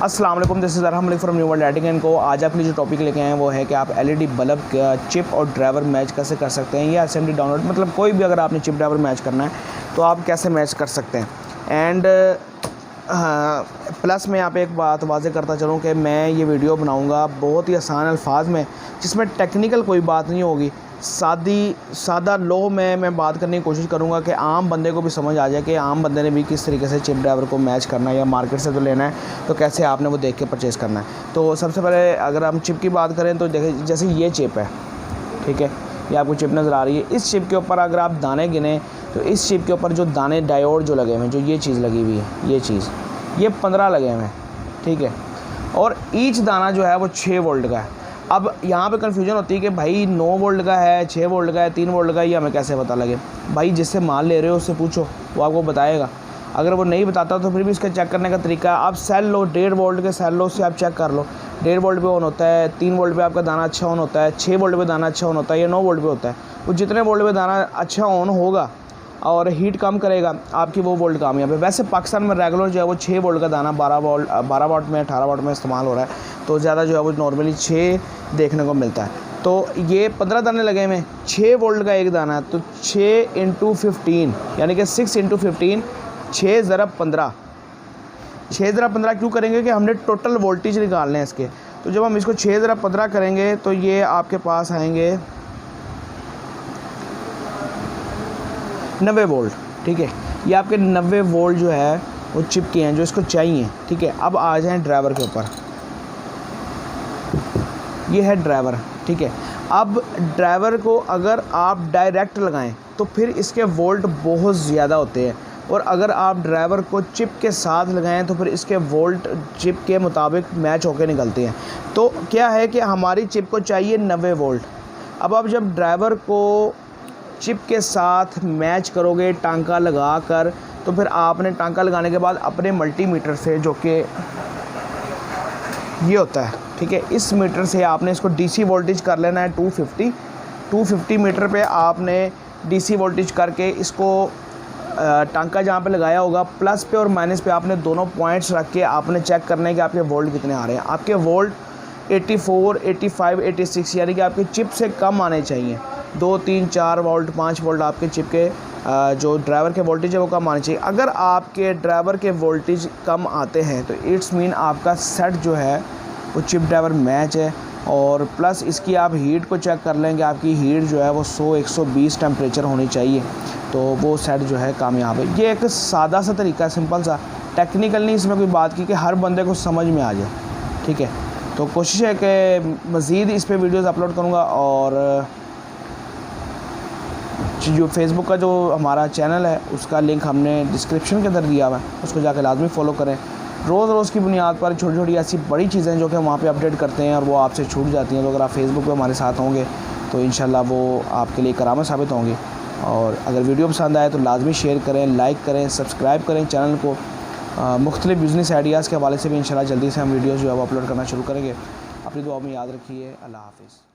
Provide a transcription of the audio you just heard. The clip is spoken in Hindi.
अस्सलाम वालेकुम, this is Arham from New World Editing and Co. आज आपके लिए जो टॉपिक लेके आए हैं वो है कि आप एलईडी बल्ब चिप और ड्राइवर मैच कैसे कर सकते हैं, या असेंबली डाउनलोड, मतलब कोई भी अगर आपने चिप ड्राइवर मैच करना है तो आप कैसे मैच कर सकते हैं। एंड प्लस मैं यहाँ पे एक बात वाज़े करता चलूँ कि मैं ये वीडियो बनाऊँगा बहुत ही आसान अल्फाज में, जिसमें टेक्निकल कोई बात नहीं होगी, सादा लो में मैं बात करने की कोशिश करूँगा कि आम बंदे को भी समझ आ जाए कि आम बंदे ने भी किस तरीके से चिप ड्राइवर को मैच करना है, या मार्केट से तो लेना है तो कैसे आपने वो देख के परचेज़ करना है। तो सबसे पहले अगर हम चिप की बात करें तो देखिए, जैसे ये चिप है, ठीक है, ये आपको चिप नज़र आ रही है। इस चिप के ऊपर अगर आप दाने गिने तो इस चिप के ऊपर जो दाने डायोड जो लगे हुए हैं, जो ये चीज़ लगी हुई है, ये चीज़, ये 15 लगे हुए हैं, ठीक है, और ईच दाना जो है वो 6 वोल्ट का है। अब यहाँ पे कन्फ्यूजन होती है कि भाई 9 वोल्ट का है, 6 वोल्ट का है, 3 वोल्ट का है, ये हमें कैसे पता लगे। भाई जिससे माल ले रहे हो उससे पूछो, वो आपको बताएगा। अगर वो नहीं बताता तो फिर भी इसका चेक करने का तरीका है, आप सेल लो, 1.5 वोल्ट के सेल लो, उससे आप चेक कर लो। 1.5 वोल्ट पे ऑन होता है, 3 वोल्ट पे आपका दाना अच्छा ऑन होता है, 6 वोल्ट पे दाना अच्छा ऑन होता है, या 9 वोल्ट पे होता है। वो जितने वोल्ट पे दाना अच्छा ऑन होगा और हीट कम करेगा, आपकी वो वोल्ट कामयाब है। वैसे पाकिस्तान में रेगुलर जो है वो 6 वोल्ट का दाना 12 वाट में, 18 वाट में इस्तेमाल हो रहा है, तो ज़्यादा जो है वो नॉर्मली 6 देखने को मिलता है। तो ये 15 दाने लगे हुए हैं, 6 वोल्ट का एक दाना है, तो 6 × 15 यानी कि 6 × 15, 6 ज़रब 15। 6 ज़रब 15 क्यों करेंगे कि हमने टोटल वोल्टेज निकालने हैं इसके। तो जब हम इसको 6 ज़रब 15 करेंगे तो ये आपके पास आएंगे 90 वोल्ट, ठीक है। ये आपके 90 वोल्ट जो है वो चिप के हैं जो इसको चाहिए, ठीक है। अब आ जाएं ड्राइवर के ऊपर, ये है ड्राइवर, ठीक है। अब ड्राइवर को अगर आप डायरेक्ट लगाएं तो फिर इसके वोल्ट बहुत ज़्यादा होते हैं, और अगर आप ड्राइवर को चिप के साथ लगाएं तो फिर इसके वोल्ट चिप के मुताबिक मैच होकर निकलते हैं। तो क्या है कि हमारी चिप को चाहिए 90 वोल्ट। अब आप जब ड्राइवर को चिप के साथ मैच करोगे टांका लगा कर, तो फिर आपने टांका लगाने के बाद अपने मल्टीमीटर से, जो कि ये होता है, ठीक है, इस मीटर से आपने इसको डीसी वोल्टेज कर लेना है 250 मीटर पे आपने डीसी वोल्टेज करके इसको टांका जहाँ पे लगाया होगा प्लस पे और माइनस पे आपने दोनों पॉइंट्स रख के आपने चेक करना है कि आपके वोल्ट कितने आ रहे हैं। आपके वोल्ट 84, 85, 86 यानी कि आपके चिप से कम आने चाहिए। 2, 3, 4 वोल्ट, 5 वोल्ट आपके चिप के जो ड्राइवर के वोल्टेज है वो कम आने चाहिए। अगर आपके ड्राइवर के वोल्टेज कम आते हैं तो इट्स मीन आपका सेट जो है वो चिप ड्राइवर मैच है। और प्लस इसकी आप हीट को चेक कर लेंगे, आपकी हीट जो है वो 100-120 टेम्परेचर होनी चाहिए, तो वो सेट जो है कामयाब है। ये एक सादा सा तरीका है, सिंपल सा, टेक्निकल नहीं इसमें कोई बात की कि हर बंदे को समझ में आ जाए, ठीक है। तो कोशिश है कि मज़ीद इस पर वीडियोज़ अपलोड करूँगा, और जो फेसबुक का जो हमारा चैनल है उसका लिंक हमने डिस्क्रिप्शन के अंदर दिया हुआ है, उसको जाकर लाजमी फ़ॉलो करें। रोज़ की बुनियाद पर छोटी छोटी ऐसी बड़ी चीज़ें जो कि हम वहाँ पे अपडेट करते हैं और वो आपसे छूट जाती हैं, तो अगर आप फेसबुक पे हमारे साथ होंगे तो इंशाल्लाह वो आपके लिए करामत साबित होंगी। और अगर वीडियो पसंद आए तो लाजमी शेयर करें, लाइक करें, सब्सक्राइब करें चैनल को। मुख्तलिफ बिज़नेस आइडियाज़ के हवाले से भी इंशाल्लाह जल्दी से हम वीडियोज़ जो है वो अपलोड करना शुरू करेंगे। अपनी दुआ में याद रखिए। अल्लाह हाफ़िज़।